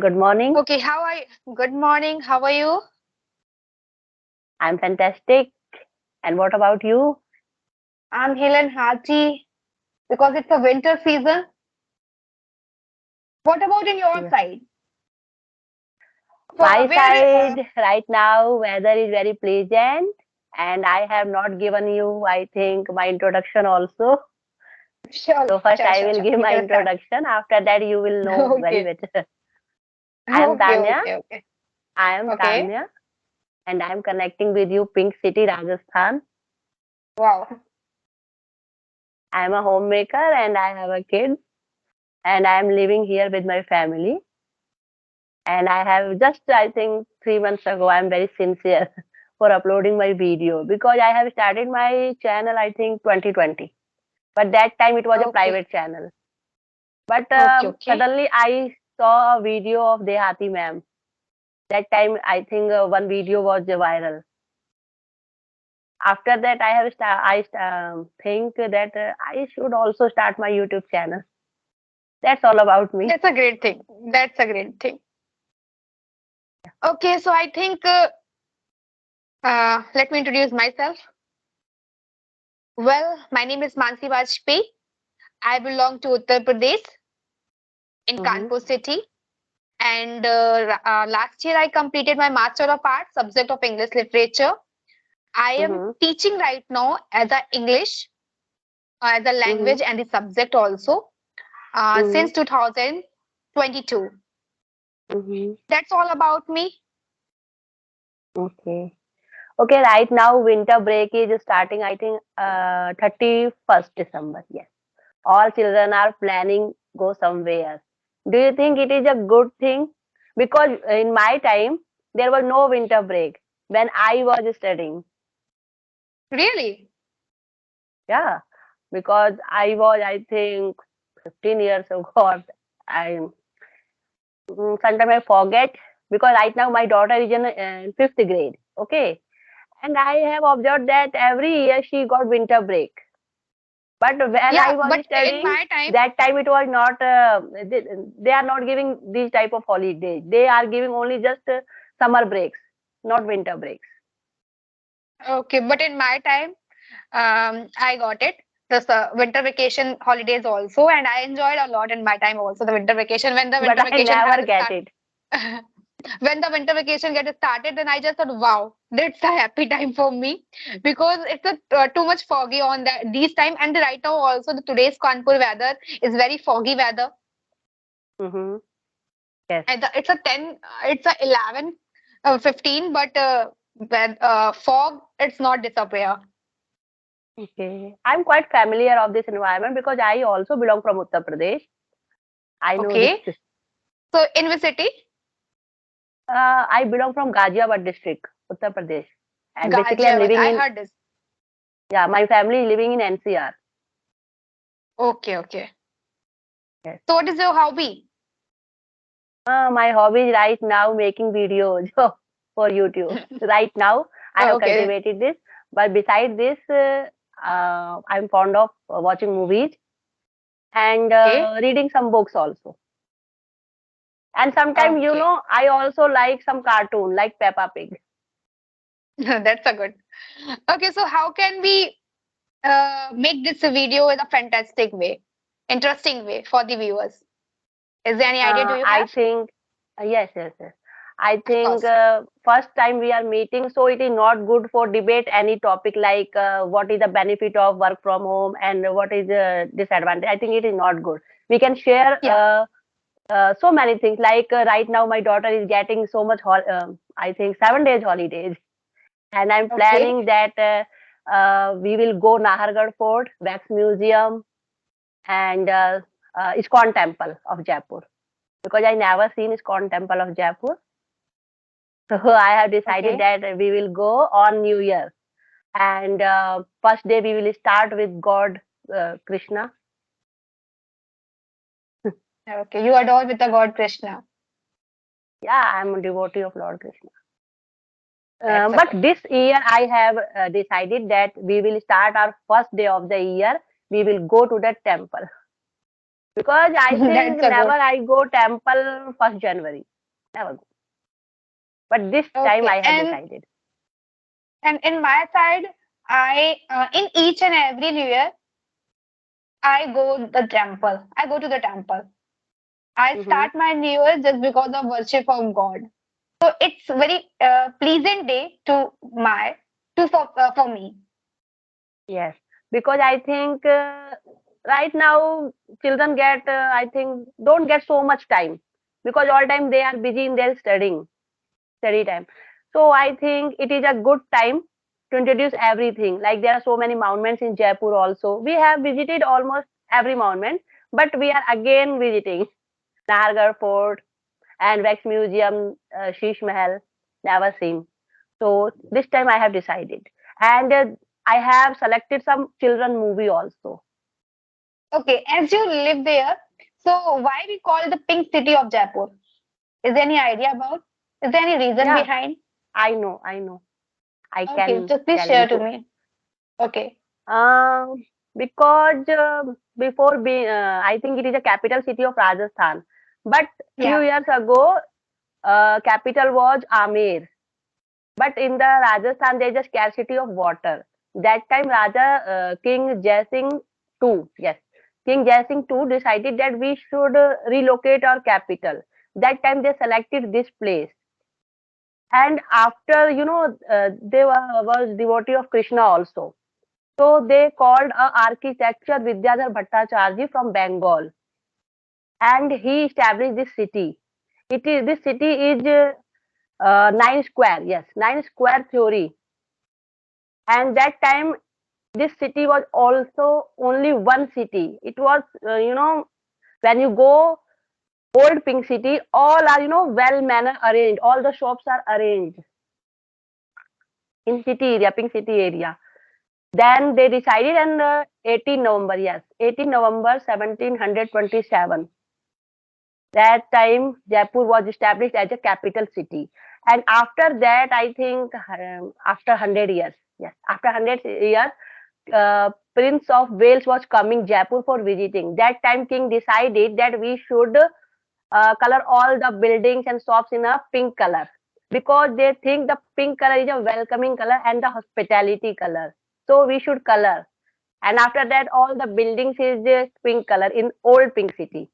Good morning. Okay, how are you? Good morning. How are you? I'm fantastic. And what about you? I'm Helen Haji because it's a winter season. What about in your Yeah. side? My Where? side right now, weather is very pleasant, and I have not given you, I think, my introduction also. Sure, So first, sure, I sure, will sure. give You my can start. introduction. After that, you will know very Okay, better. I am okay, Tanya. okay, okay, I am okay. Tanya, and I am connecting with you, Pink City, Rajasthan. Wow. I am a homemaker, and I have a kid, and I am living here with my family. And I have just, I think, 3 months ago, I'm very sincere for uploading my video because I have started my channel, I think, 2020. But that time it was a Okay, private channel. But okay, okay. suddenly I saw a video of Dehati ma'am. That time I think one video was viral. After that, I think that I should also start my YouTube channel. That's all about me. That's a great thing. That's a great thing. Okay, so I think let me introduce myself. Well, my name is Mansi Vajpayee. I belong to Uttar Pradesh in Mm-hmm. Kanpur city. And last year, I completed my Master of Arts, subject of English Literature. I am Mm-hmm. teaching right now as a English, as a Mm-hmm. language and the subject also Mm-hmm. since 2022. Mm-hmm. That's all about me. Okay. Okay, right now winter break is starting, I think, 31st December. Yes. All children are planning go somewhere. Do you think it is a good thing? Because in my time, there was no winter break when I was studying. Really? Yeah. Because I was, I think, 15 years ago. Or I sometimes I forget because right now my daughter is in fifth grade. Okay. And I have observed that every year she got winter break. But when I Yeah, was but in studying, my time, that time it was not. They are not giving these type of holidays. They are giving only just summer breaks, not winter breaks. okay, but in my time, I got it. The winter vacation holidays also, and I enjoyed a lot in my time also the winter vacation. When the But winter I vacation has never get it. started, when the winter vacation get started, then I just thought, wow, that's a happy time for me because it's too much foggy on that these time, and right now also the today's Kanpur weather is very foggy weather. Mm-hmm. Yes. And it's a 10, it's a 11, 15, but when fog, it's not disappear. Okay. I'm quite familiar of this environment because I also belong from Uttar Pradesh. I know this. Okay, so in which city? I belong from Ghaziabad district, Uttar Pradesh, and basically I'm Ghaziabad. living I in, heard this. yeah, my family is living in NCR. Okay, okay. Yes. So what is your hobby? My hobby is right now making videos for YouTube. Right now, I have Okay, cultivated this. But besides this, I'm fond of watching movies and okay. reading some books also. And sometimes, Okay. I also like some cartoon like Peppa Pig. That's a good. Okay, so how can we make this video in a fantastic way, interesting way for the viewers? Is there any idea do you I have? think, yes, yes, yes. I Of think course. first time we are meeting, so it is not good for debate any topic like what is the benefit of work from home and what is the disadvantage. I think it is not good. We can share Yeah. so many things. Like right now, my daughter is getting so much, I think 7 days holidays, and I'm Okay. planning that we will go Nahargarh Fort, Wax Museum, and ISKCON Temple of Jaipur because I never seen ISKCON Temple of Jaipur. So I have decided Okay. that we will go on New Year. And first day we will start with God Krishna. Okay. You adore with the God Krishna. Yeah, I'm a devotee of Lord Krishna. That's a But good. this year I have decided that we will start our first day of the year. We will go to the temple. Because I think That's a never good. I go temple 1st January. Never go. But this time Okay, I have decided. and in my side, I in each and every New Year, I go the temple. I go to the temple. I Hmm. start my New Year just because of worship of God. So it's very pleasant day to my to for me. Yes, because I think right now children get, I think, don't get so much time because all time they are busy in their study time. So I think it is a good time to introduce everything. Like there are so many monuments in Jaipur also. We have visited almost every monument, but we are again visiting Nahargarh Fort and Wax Museum, Sheesh Mahal, never seen. So this time I have decided, and I have selected some children movie also. Okay, as you live there, so why we call the pink city of Jaipur? Is there any idea about? Is there any reason Yeah, behind? I know. I Okay, can just please tell you. share to me. Okay. Um, because before being, I think it is a capital city of Rajasthan. But few Yeah. years ago, capital was Amer. But in the Rajasthan, there is a scarcity of water. That time, King Jai Singh II, yes, King Jai Singh II decided that we should relocate our capital. That time, they selected this place. And after, they was devotee of Krishna also. So they called a architecture Vidyadhar Bhattacharya from Bengal, and he established this city. This city is nine square, yes, nine square theory. And that time, this city was also only one city. It was, when you go old Pink City, all are well manner arranged. All the shops are arranged in city area, Pink City area. Then they decided on 18 November, yes, 18 November 1727. That time, Jaipur was established as a capital city. And after that, I think after 100 years, yes, after 100 years, Prince of Wales was coming Jaipur for visiting. That time, King decided that we should color all the buildings and shops in a pink color because they think the pink color is a welcoming color and the hospitality color. So we should color. And after that, all the buildings is pink color in old Pink City.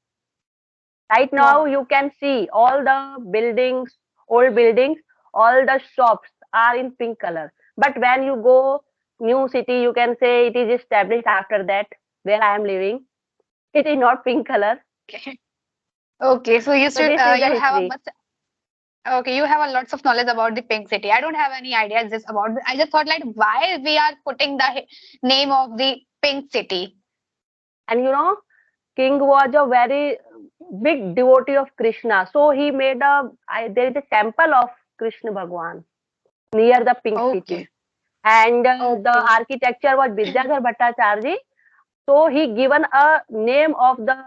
Right now, Wow. you can see all the buildings, old buildings, all the shops are in pink color. But when you go new city, you can say it is established after that where I am living. It is not pink color. Okay. Okay. So you So should this is the you have a history. much okay, you have a lots of knowledge about the pink city. I don't have any idea just about I just thought like why we are putting the name of the pink city. And King was a very big devotee of Krishna. So he made there is a temple of Krishna Bhagwan near the pink city. Okay. And the Okay. architecture was Vidyadhar Bhattacharya. So he given a name of the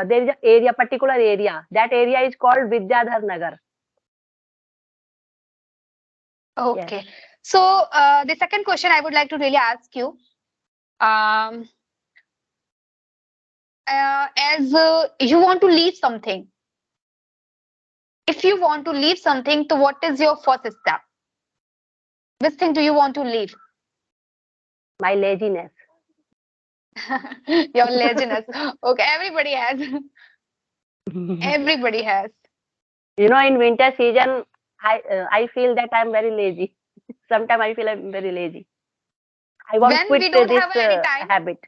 there is a area, particular area. That area is called Vidyadhar Nagar. Yes. Okay. So the second question I would like to really ask you, um, as you want to leave something, if you want to leave something, so what is your first step? Which thing do you want to leave? My laziness. Your laziness. Okay, everybody has. Everybody has. In winter season, I feel that I'm very lazy. Sometimes I feel I'm very lazy. I want to When quit we don't this have any time, habit.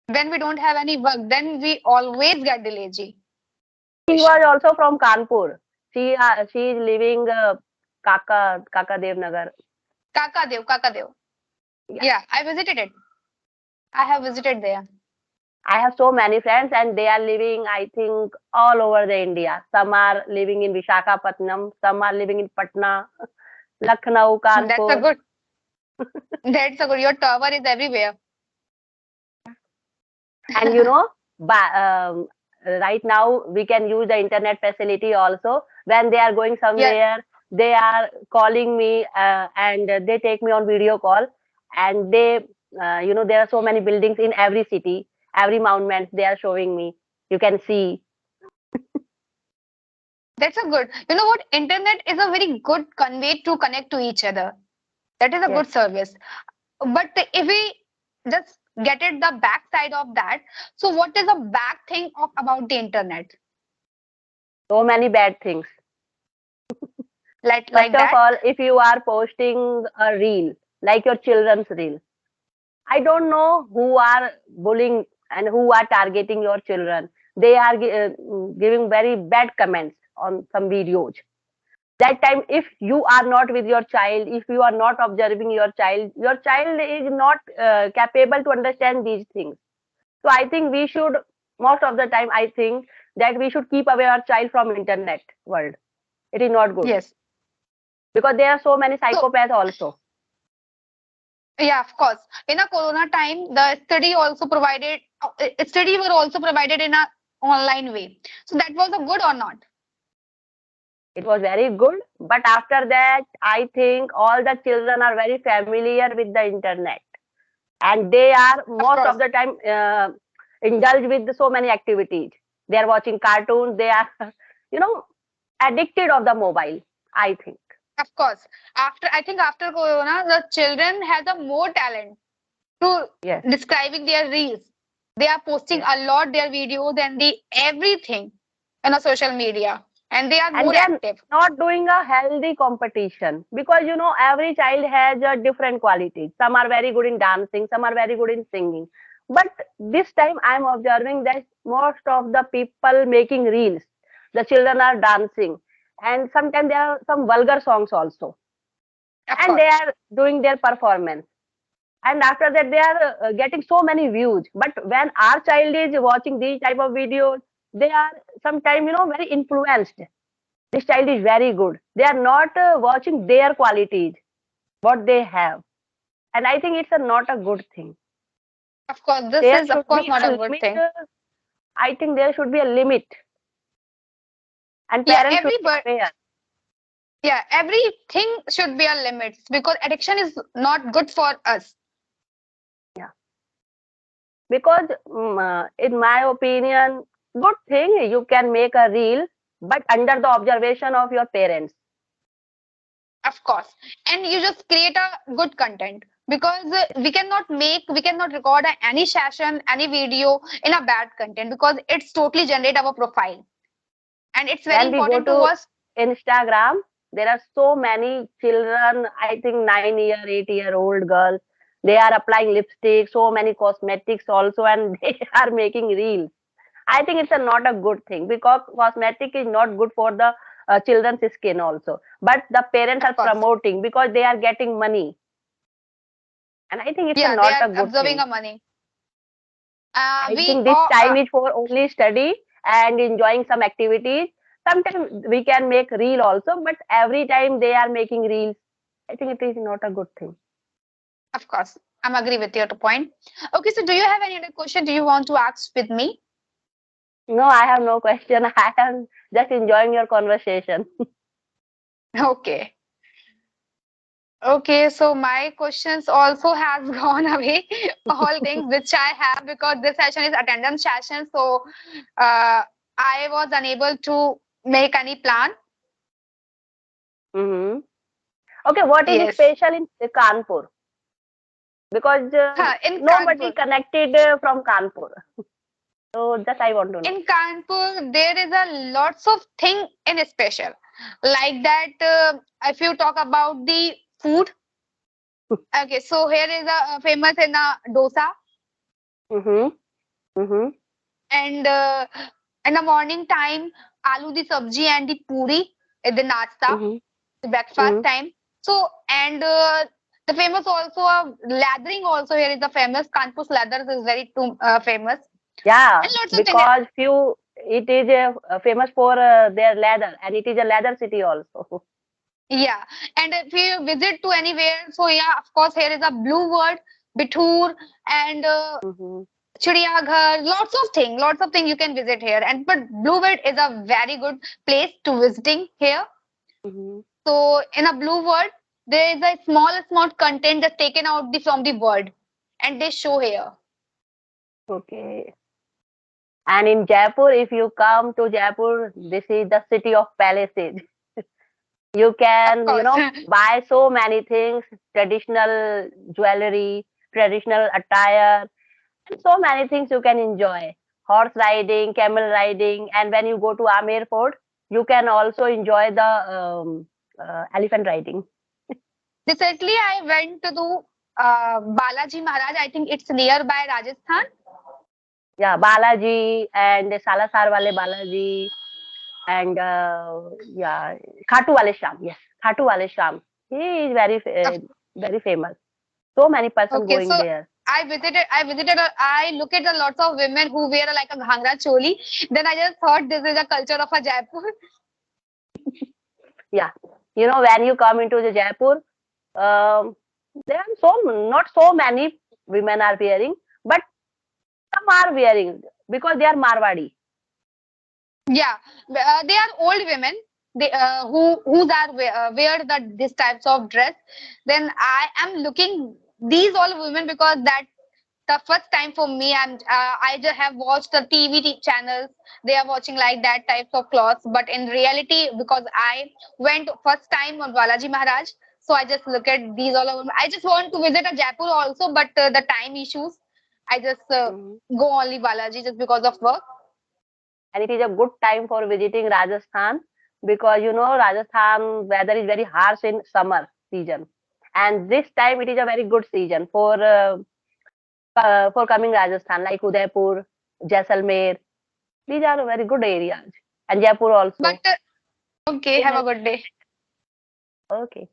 when we don't have any work, then we always get the lazy She situation. was also from Kanpur. She is living Kaka Dev Nagar. Kakadev, Kakadev. Yeah. Yeah, I visited it. I have visited there. I have so many friends and they are living, I think, all over the India. Some are living in Visakhapatnam, some are living in Patna, Lucknow, That's a Kanpur. good. That's a good. Your tower is everywhere. And right now we can use the internet facility also. When they are going Yeah. somewhere, they are calling me and they take me on video call. And there are so many buildings in every city. Every monument they are showing me. You can see. That's a good. You know what? Internet is a very good convey to connect to each other. That is a Yes. good service. But if we just get it the backside of that, so what is a bad thing of about the internet? So many bad things. First Like of that? all, if you are posting a reel, like your children's reel, I don't know who are bullying and who are targeting your children. They are giving very bad comments on some videos. That time, if you are not with your child, if you are not observing your child is not capable to understand these things. So I think we should, most of the time, I think that we should keep away our child from internet world. It is not good Yes. because there are so many So psychopaths also. yeah, of course. In a Corona time, the study also provided study were also provided in a online way. So that was a good or not? It was very good, but after that, I think all the children are very familiar with the internet, and they are Of most of course. the time indulged with so many activities. They are watching cartoons. They are, you know, addicted of the mobile. I think. Of course. After I think after Corona, the children has a more talent to Yes. describing their reels. They are posting Yes. a lot their videos and the everything on a social media, and they are And more they are active. not doing a healthy competition because every child has a different quality. Some are very good in dancing, some are very good in singing. But this time I'm observing that most of the people making reels, the children are dancing, and sometimes there are some vulgar songs also, Of and course, they are doing their performance, and after that they are getting so many views. But when our child is watching these type of videos, they are sometimes very influenced. This child is very good. They are not watching their qualities, what they have. And I think it's not a good thing. of course, this There is of should course be not a a good limit. thing. I think there should be a limit, and Yeah, parents should be aware. everything should be a limit because addiction is not good for us. Yeah. Because, in my opinion, good thing you can make a reel, but under the observation of your parents. Of course. And you just create a good content because we cannot record any session, any video in a bad content because it's totally generate our profile. And it's very When we go important to to us. Instagram, there are so many children, I think 9 year, 8 year old girls. They are applying lipstick, so many cosmetics also, and they are making reels. I think it's not a good thing because cosmetic is not good for the children's skin also. But the parents Of are course. promoting because they are getting money, and I think it's Yeah, they not are a good observing thing. our money. I We think this all time is for only study and enjoying some activities. Sometimes we can make reel also, but every time they are making reels, I think it is not a good thing. of course. I'm agree with your point. Okay, so do you have any other question do you want to ask with me? No, I have no question. I am just enjoying your conversation. Okay. Okay, so my questions also has gone away. All things which I have because this session is attendance session, so I was unable to make any plan. Hmm. Okay, what is Yes, special in Kanpur? Because in nobody Kanpur. connected from Kanpur. So just I want to know. In Kanpur, there is a lots of thing in special, like that. If you talk about the food, okay, so here is a famous in a dosa, Mm-hmm. Mm-hmm. and in the morning time, aloo di sabji and the puri, the nasta, Mm-hmm. the breakfast time. So and the famous also lathering also here is the famous Kanpur's leather is very too, famous Yeah, and lots of things. because few it is famous for their leather, and it is a leather city also. Yeah, and if you visit to anywhere, so yeah, of course here is a blue world, Bithur and Mm-hmm. Chiriyaghar, lots of things you can visit here. And but Blue World is a very good place to visiting here. Mm-hmm. So in a Blue World, there is a small content that's taken out from the world, and they show here. Okay. And in Jaipur, if you come to Jaipur, this is the city of palaces. You Of can, course. buy so many things, traditional jewelry, traditional attire, and so many things you can enjoy. Horse riding, camel riding, and when you go to Amer Fort, you can also enjoy the elephant riding. Recently, I went to Balaji Maharaj. I think it's nearby Rajasthan. Yeah, Balaji and Salasar wale Balaji and yeah, Khatu wale Sham. Yes, Khatu wale Sham. He is very famous. So many person Okay, going so there. I look at a lots of women who wear like a ghangra choli. Then I just thought this is a culture of a Jaipur. Yeah, when you come into the Jaipur, um, there are not so many women are wearing, but some are wearing because they are Marwadi. Yeah, they are old women. They who are wear this types of dress. Then I am looking these all women because that the first time for me I just have watched the channels. They are watching like that types of clothes, but in reality, because I went first time on Balaji Maharaj, so I just look at these all of them. I just want to visit a Jaipur also, but the time issues, I just Mhm. go only Balaji just because of work. And it is a good time for visiting Rajasthan because Rajasthan weather is very harsh in summer season, and this time it is a very good season for coming Rajasthan like Udaipur, Jaisalmer. These are very good areas, and Jaipur But also. okay, Yes. have a good day. Okay.